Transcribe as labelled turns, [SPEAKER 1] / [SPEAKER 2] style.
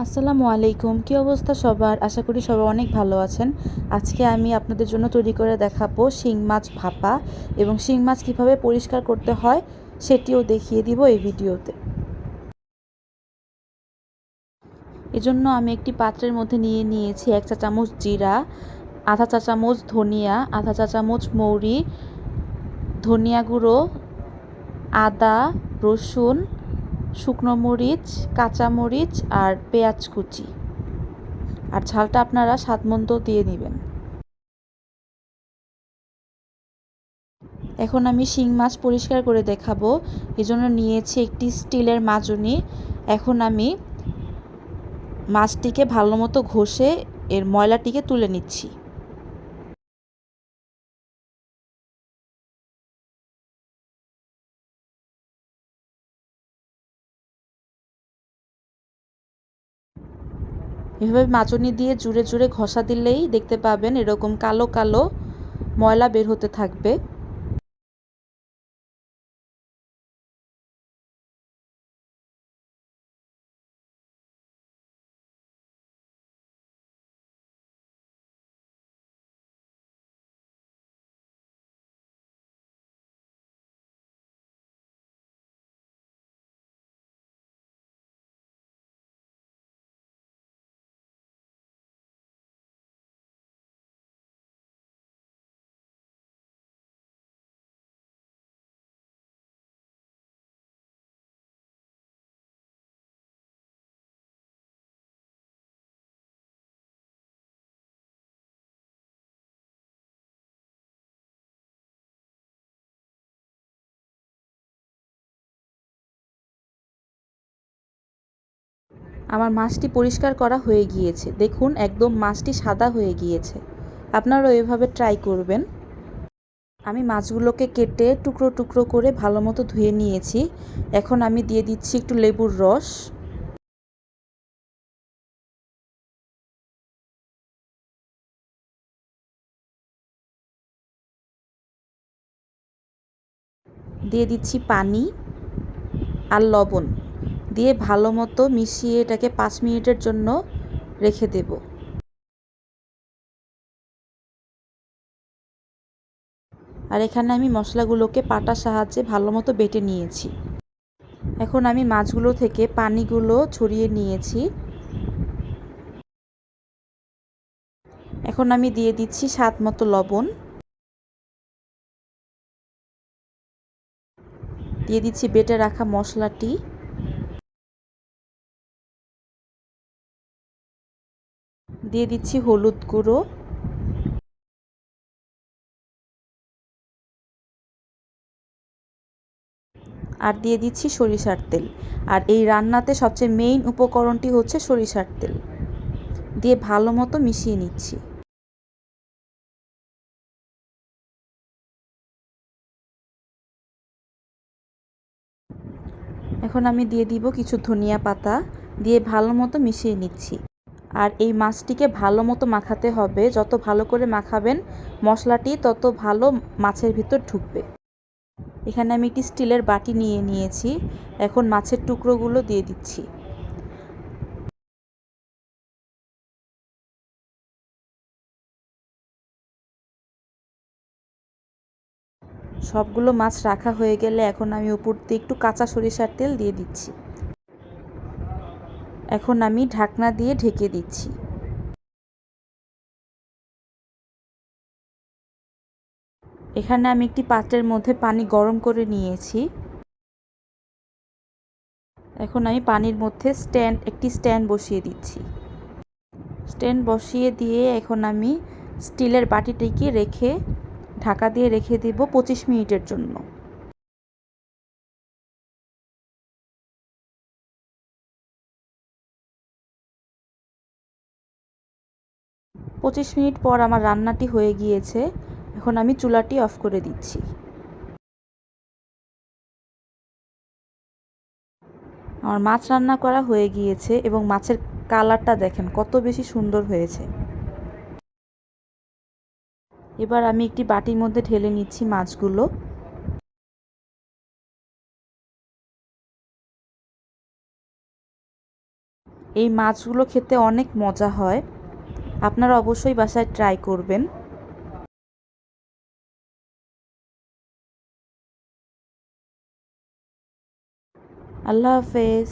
[SPEAKER 1] আসসালামু আলাইকুম। কী অবস্থা সবার? আশা করি সবাই অনেক ভালো আছেন। আজকে আমি আপনাদের জন্য তৈরি করে দেখাবো শিং মাছ ভাপা এবং শিং মাছ কীভাবে পরিষ্কার করতে হয় সেটিও দেখিয়ে দিব এই ভিডিওতে। এজন্য আমি একটি পাত্রের মধ্যে নিয়ে নিয়েছি 1 চা চামচ জিরা, আধা চা চামচ ধনিয়া, আধা চা চামচ মৌরি, ধনিয়া গুঁড়ো, আদা, রসুন, শুকনো মরিচ, কাঁচা মরিচ আর পেঁয়াজ কুচি। আর ঝালটা আপনারা স্বাদমতো দিয়ে নেবেন। এখন আমি শিং মাছ পরিষ্কার করে দেখাবো। এজন্য নিয়েছি একটি স্টিলের মাজনি। এখন আমি মাছটিকে ভালো মতো ঘষে এর ময়লাটিকে তুলে নিচ্ছি। এভাবে মাজনি দিয়ে জুড়ে জুড়ে ঘষা দিলেই দেখতে পাবেন এরকম কালো কালো ময়লা বের হতে থাকবে। আমার মাছটি পরিষ্কার করা হয়ে গিয়েছে। দেখুন একদম মাছটি সাদা হয়ে গিয়েছে। আপনারাও এভাবে ট্রাই করবেন। আমি মাছগুলোকে কেটে টুকরো টুকরো করে ভালো মতো ধুয়ে নিয়েছি। এখন আমি দিয়ে দিচ্ছি একটু লেবুর রস। দিয়ে দিচ্ছি পানি আর লবণ দিয়ে ভালো মতো মিশিয়ে এটাকে 5 মিনিটের জন্য রেখে দেব। আর এখানে আমি মশলাগুলোকে পাটার সাহায্যে ভালো মতো বেটে নিয়েছি। এখন আমি মাছগুলো থেকে পানিগুলো ছড়িয়ে নিয়েছি। এখন আমি দিয়ে দিচ্ছি স্বাদ মতো লবণ, দিয়ে দিচ্ছি বেটে রাখা মশলাটি, দিয়ে দিচ্ছি হলুদ গুঁড়ো, আর দিয়ে দিচ্ছি সরিষার তেল। আর এই রান্নাতে সবচেয়ে মেইন উপকরণটি হচ্ছে সরিষার তেল। দিয়ে ভালো মতো মিশিয়ে নিচ্ছি। এখন আমি দিয়ে দিব কিছু ধনিয়া পাতা, দিয়ে ভালো মতো মিশিয়ে নিচ্ছি। আর এই মাছটিকে ভালো মতো মাখাতে হবে। যত ভালো করে মাখাবেন মশলাটি তত ভালো মাছের ভিতর ঢুকবে। এখানে আমি একটি স্টিলের বাটি নিয়ে নিয়েছি। এখন মাছের টুকরোগুলো দিয়ে দিচ্ছি। সবগুলো মাছ রাখা হয়ে গেলে এখন আমি উপর দিয়ে একটু কাঁচা সরিষার তেল দিয়ে দিচ্ছি। এখন আমি ঢাকনা দিয়ে ঢেকে দিচ্ছি। এখানে আমি একটি পাত্রের মধ্যে পানি গরম করে নিয়েছি। এখন আমি পানির মধ্যে একটি স্ট্যান্ড বসিয়ে দিচ্ছি। স্ট্যান্ড বসিয়ে দিয়ে এখন আমি স্টিলের বাটিটিকে রেখে ঢাকা দিয়ে রেখে দেব 25 মিনিটের জন্য। 25 মিনিট পর আমার রান্নাটি হয়ে গিয়েছে। এখন আমি চুলাটি অফ করে দিচ্ছি। আমার মাছ রান্না করা হয়ে গিয়েছে এবং মাছের কালারটা দেখেন কত বেশি সুন্দর হয়েছে। এবার আমি একটি বাটির মধ্যে ঢেলে নিচ্ছি মাছগুলো। এই মাছগুলো খেতে অনেক মজা হয়। আপনারা অবশ্যই বাসায় ট্রাই করবেন। আল্লাহ হাফেজ।